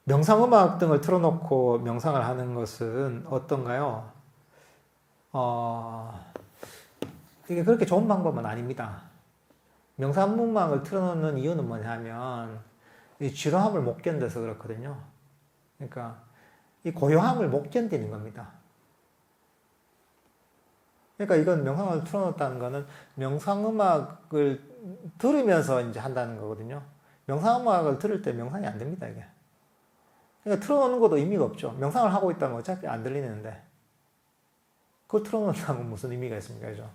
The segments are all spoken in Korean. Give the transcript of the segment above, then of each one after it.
명상음악 등을 틀어놓고 명상을 하는 것은 어떤가요? 이게 그렇게 좋은 방법은 아닙니다. 명상음악을 틀어놓는 이유는 뭐냐면 이 지루함을 못 견뎌서 그렇거든요. 그러니까 이 고요함을 못 견디는 겁니다. 그러니까 이건 명상을 틀어놓았다는 거는 명상음악을 들으면서 이제 한다는 거거든요. 명상음악을 들을 때 명상이 안 됩니다, 이게. 그러니까 틀어놓는 것도 의미가 없죠. 명상을 하고 있다면 어차피 안 들리는데. 그걸 틀어놓는다면 무슨 의미가 있습니까? 그죠?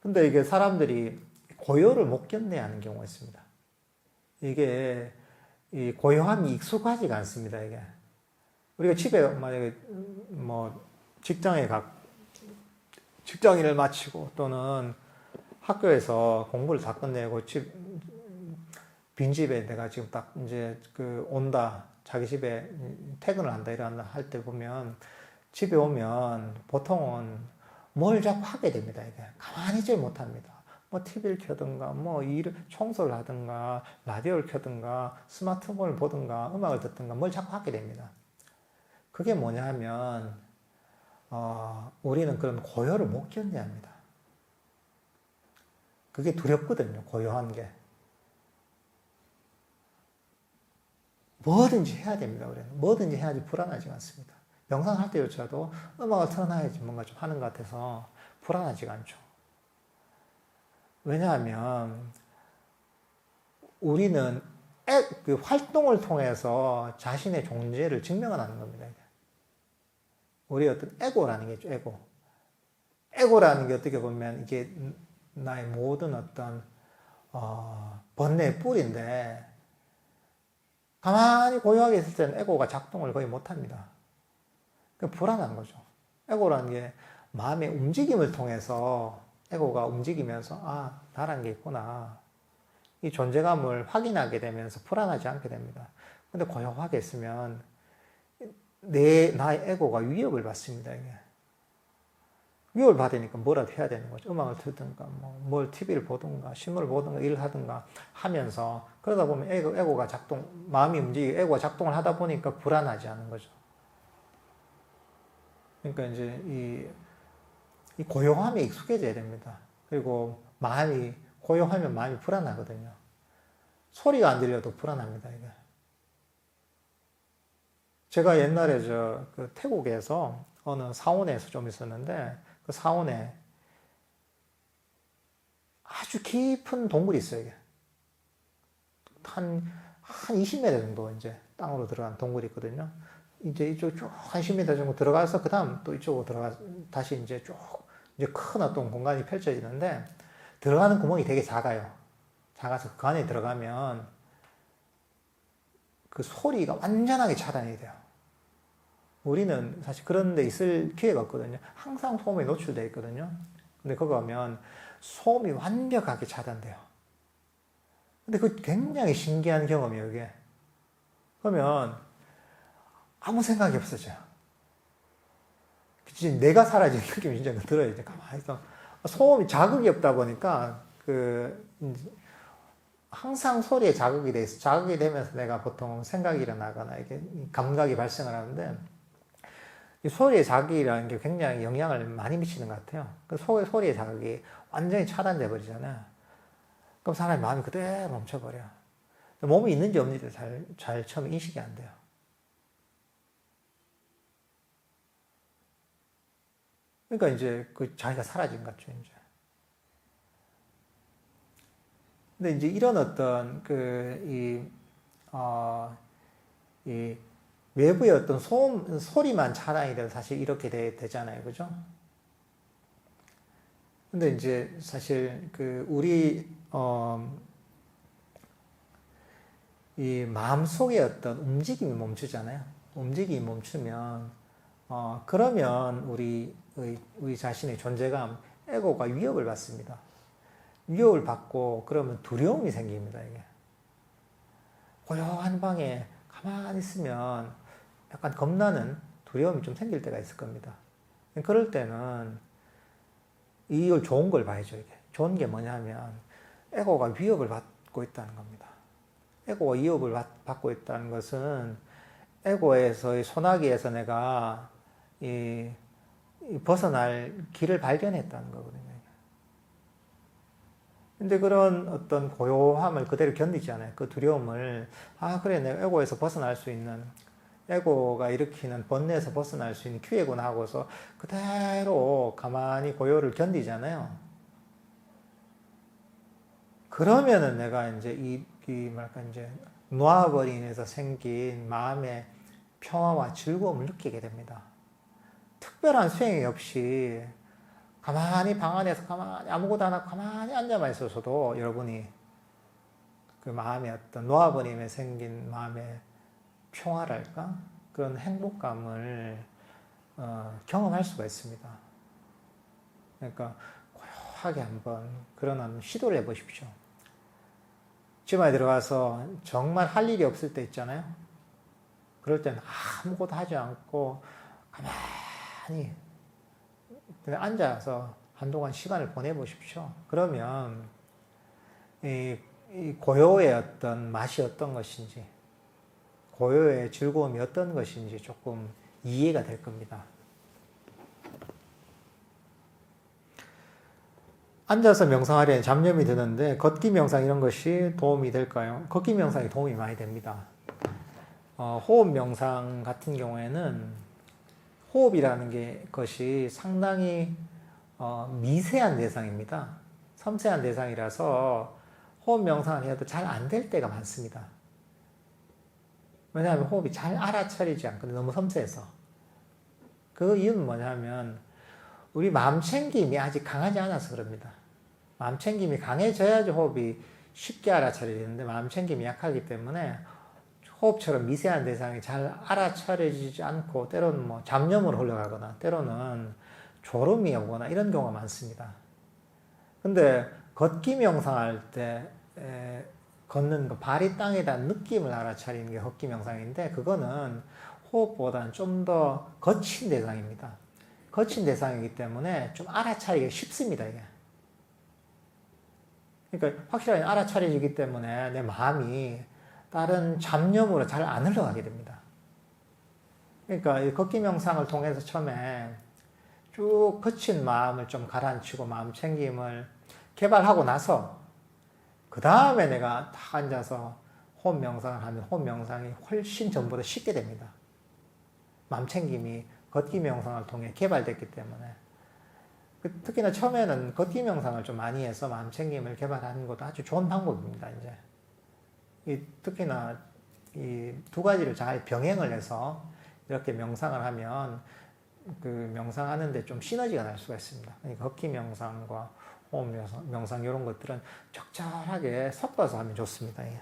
근데 이게 사람들이 고요를 못 견뎌야 하는 경우가 있습니다. 이게, 이 고요함이 익숙하지가 않습니다, 이게. 우리가 집에 만약에 뭐 직장 일을 마치고 또는 학교에서 공부를 다 끝내고 빈집에 내가 지금 딱 이제 온다. 자기 집에 퇴근을 한다. 이런 할 때 보면 집에 오면 보통은 뭘 자꾸 하게 됩니다. 이게. 가만히 있지 못합니다. 뭐 TV를 켜든가, 뭐 청소를 하든가, 라디오를 켜든가, 스마트폰을 보든가, 음악을 듣든가, 뭘 자꾸 하게 됩니다. 그게 뭐냐 하면, 우리는 그런 고요를 못 견뎌야 합니다. 그게 두렵거든요, 고요한 게. 뭐든지 해야 됩니다, 우리는. 뭐든지 해야지 불안하지 않습니다. 명상할 때조차도 음악을 틀어놔야지 뭔가 좀 하는 것 같아서 불안하지가 않죠. 왜냐하면, 우리는 그 활동을 통해서 자신의 존재를 증명하는 겁니다. 우리 어떤 에고라는 게 있죠, 에고. 에고라는 게 어떻게 보면 이게 나의 모든 어떤, 번뇌의 뿌리인데, 가만히 고요하게 있을 때는 에고가 작동을 거의 못 합니다. 불안한 거죠. 에고라는 게 마음의 움직임을 통해서 에고가 움직이면서, 나란 게 있구나. 이 존재감을 확인하게 되면서 불안하지 않게 됩니다. 근데 고요하게 있으면 나의 에고가 위협을 받습니다, 이게. 위협을 받으니까 뭐라도 해야 되는 거죠. 음악을 듣든가, 뭘 TV를 보든가, 신문을 보든가, 일을 하든가 하면서, 그러다 보면 에고가 마음이 움직이고 에고가 작동을 하다 보니까 불안하지 않은 거죠. 그러니까 이제 이 고요함에 익숙해져야 됩니다. 그리고 고요하면 마음이 불안하거든요. 소리가 안 들려도 불안합니다, 이게. 제가 옛날에 태국에서 어느 사원에서 좀 있었는데, 그 사원에 아주 깊은 동굴이 있어요, 이게. 한 20m 정도 이제 땅으로 들어간 동굴이 있거든요. 이제 이쪽 쭉 한 10m 정도 들어가서 그 다음 또 이쪽으로 다시 이제 쭉 이제 큰 어떤 공간이 펼쳐지는데, 들어가는 구멍이 되게 작아요. 작아서 그 안에 들어가면 그 소리가 완전하게 차단이 돼요. 우리는 사실 그런 데 있을 기회가 없거든요. 항상 소음에 노출되어 있거든요. 근데 거기 가면 소음이 완벽하게 차단돼요. 근데 그 굉장히 신기한 경험이에요, 이게. 그러면 아무 생각이 없어져요. 진짜 내가 사라지는 느낌이 진짜 들어요. 이제 가만히 있어. 소음이 자극이 없다 보니까 항상 소리에 자극이 돼 있어. 자극이 되면서 내가 보통 생각이 일어나거나 이게 감각이 발생을 하는데, 이 소리의 자극이라는 게 굉장히 영향을 많이 미치는 것 같아요. 그 소리의 자극이 완전히 차단돼 버리잖아요. 그럼 사람의 마음이 그대로 멈춰버려요. 몸이 있는지 없는지 잘 처음에 인식이 안 돼요. 그러니까 이제 자기가 사라진 것 같죠, 이제. 근데 이제 이런 어떤 이 외부의 어떤 소리만 차단이 돼도 사실 이렇게 되잖아요, 그죠? 근데 이제 사실 이 마음속의 어떤 움직임이 멈추잖아요. 움직임이 멈추면, 그러면 우리 자신의 존재감, 에고가 위협을 받습니다. 위협을 받고 그러면 두려움이 생깁니다, 이게. 고요한 방에 가만히 있으면 약간 겁나는 두려움이 좀 생길 때가 있을 겁니다. 그럴 때는 이걸 좋은 걸 봐야죠, 이게. 좋은 게 뭐냐면 에고가 위협을 받고 있다는 겁니다. 에고가 위협을 받고 있다는 것은 에고에서의 소나기에서 내가 이 벗어날 길을 발견했다는 거거든요. 근데 그런 어떤 고요함을 그대로 견디지 않아요. 그 두려움을, 아, 그래, 내가 에고에서 벗어날 수 있는, 에고가 일으키는 번뇌에서 벗어날 수 있는 기회구나 하고서 그대로 가만히 고요를 견디잖아요. 그러면은 내가 이제 뭐랄까, 이제 놓아버림에서 생긴 마음의 평화와 즐거움을 느끼게 됩니다. 특별한 수행이 없이 가만히 방 안에서 가만히 아무것도 안 하고 가만히 앉아만 있어서도 여러분이 그 마음의 어떤 놓아버림에 생긴 마음의 평화랄까? 그런 행복감을 경험할 수가 있습니다. 그러니까 고요하게 한번 그런 시도를 해보십시오. 집 안에 들어가서 정말 할 일이 없을 때 있잖아요. 그럴 때는 아무것도 하지 않고 가만히 그냥 앉아서 한동안 시간을 보내보십시오. 그러면 이 고요의 어떤 맛이 어떤 것인지, 고요의 즐거움이 어떤 것인지 조금 이해가 될 겁니다. 앉아서 명상하려니 잡념이 드는데 걷기 명상 이런 것이 도움이 될까요? 걷기 명상이 도움이 많이 됩니다. 호흡 명상 같은 경우에는 호흡이라는 것이 상당히 미세한 대상입니다. 섬세한 대상이라서 호흡 명상을 해도 잘 안 될 때가 많습니다. 왜냐하면 호흡이 잘 알아차리지 않거든요. 너무 섬세해서. 그 이유는 뭐냐면 우리 마음 챙김이 아직 강하지 않아서 그럽니다. 마음 챙김이 강해져야지 호흡이 쉽게 알아차리는데 마음 챙김이 약하기 때문에 호흡처럼 미세한 대상이 잘 알아차려지지 않고 때로는 뭐 잡념으로 흘러가거나 때로는 졸음이 오거나 이런 경우가 많습니다. 근데 걷기 명상할 때 걷는 거 발이 땅에 닿는 느낌을 알아차리는 게 걷기 명상인데 그거는 호흡보다는 좀 더 거친 대상입니다. 거친 대상이기 때문에 좀 알아차리기가 쉽습니다, 이게. 그러니까 확실하게 알아차려지기 때문에 내 마음이 다른 잡념으로 잘 안 흘러가게 됩니다. 그러니까 이 걷기 명상을 통해서 처음에 쭉 거친 마음을 좀 가라앉히고 마음 챙김을 개발하고 나서 그 다음에 내가 딱 앉아서 호흡 명상을 하면 호흡 명상이 훨씬 전보다 쉽게 됩니다. 마음 챙김이 걷기 명상을 통해 개발됐기 때문에 특히나 처음에는 걷기 명상을 좀 많이 해서 마음 챙김을 개발하는 것도 아주 좋은 방법입니다. 이제 특히나 이 두 가지를 잘 병행을 해서 이렇게 명상을 하면 그 명상하는데 좀 시너지가 날 수가 있습니다. 그러니까 걷기 명상과 호흡 명상 이런 것들은 적절하게 섞어서 하면 좋습니다. 예.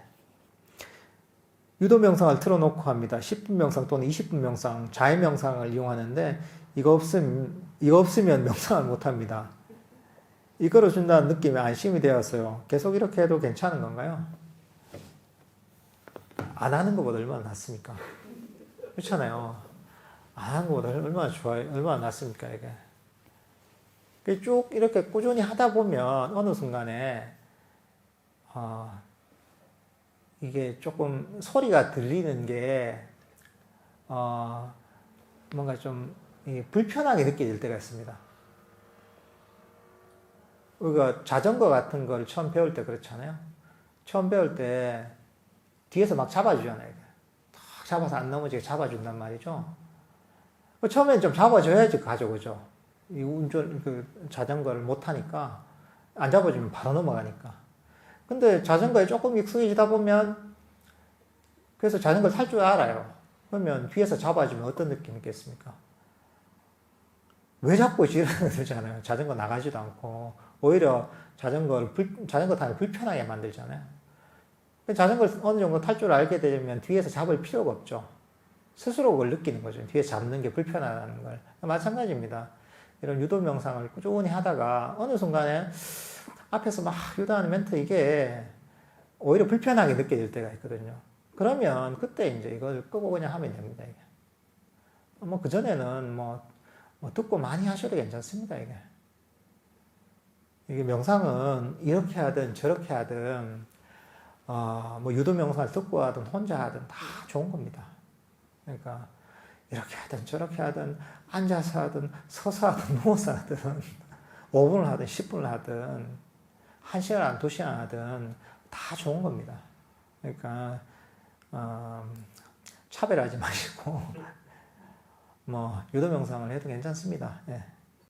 유도 명상을 틀어놓고 합니다. 10분 명상 또는 20분 명상, 자해 명상을 이용하는데 이거 없으면 명상을 못합니다. 이거를 준다는 느낌에 안심이 되었어요. 계속 이렇게 해도 괜찮은 건가요? 안 하는 것보다 얼마나 낫습니까? 그렇잖아요. 안 하는 것보다 얼마나 좋아요? 얼마나 낫습니까, 이게? 쭉 이렇게 꾸준히 하다 보면 어느 순간에 이게 조금 소리가 들리는 게 뭔가 좀 불편하게 느껴질 때가 있습니다. 우리가 자전거 같은 걸 처음 배울 때 그렇잖아요. 처음 배울 때 뒤에서 막 잡아주잖아요. 탁 잡아서 안 넘어지게 잡아준단 말이죠. 처음엔 좀 잡아줘야지 가죠, 그죠? 이 자전거를 못하니까 안 잡아주면 바로 넘어가니까. 근데 자전거에 조금 익숙해지다 보면 그래서 자전거를 탈 줄 알아요. 그러면 뒤에서 잡아주면 어떤 느낌이 있겠습니까? 왜 자꾸 지르는 거잖아요. 자전거 나가지도 않고 오히려 자전거 타기 불편하게 만들잖아요. 자전거를 어느 정도 탈 줄 알게 되면 뒤에서 잡을 필요가 없죠. 스스로 그걸 느끼는 거죠. 뒤에서 잡는 게 불편하다는 걸. 마찬가지입니다. 이런 유도 명상을 꾸준히 하다가 어느 순간에 앞에서 막 유도하는 멘트 이게 오히려 불편하게 느껴질 때가 있거든요. 그러면 그때 이제 이걸 끄고 그냥 하면 됩니다. 이게. 뭐 그전에는 뭐 듣고 많이 하셔도 괜찮습니다. 이게 명상은 이렇게 하든 저렇게 하든 뭐 유도 명상을 듣고 하든 혼자 하든 다 좋은 겁니다. 그러니까 이렇게 하든 저렇게 하든 앉아서 하든 서서 하든 누워서 하든 5분을 하든 10분을 하든 1시간, 2시간 하든 다 좋은 겁니다. 그러니까 차별하지 마시고 뭐 유도 명상을 해도 괜찮습니다. 예.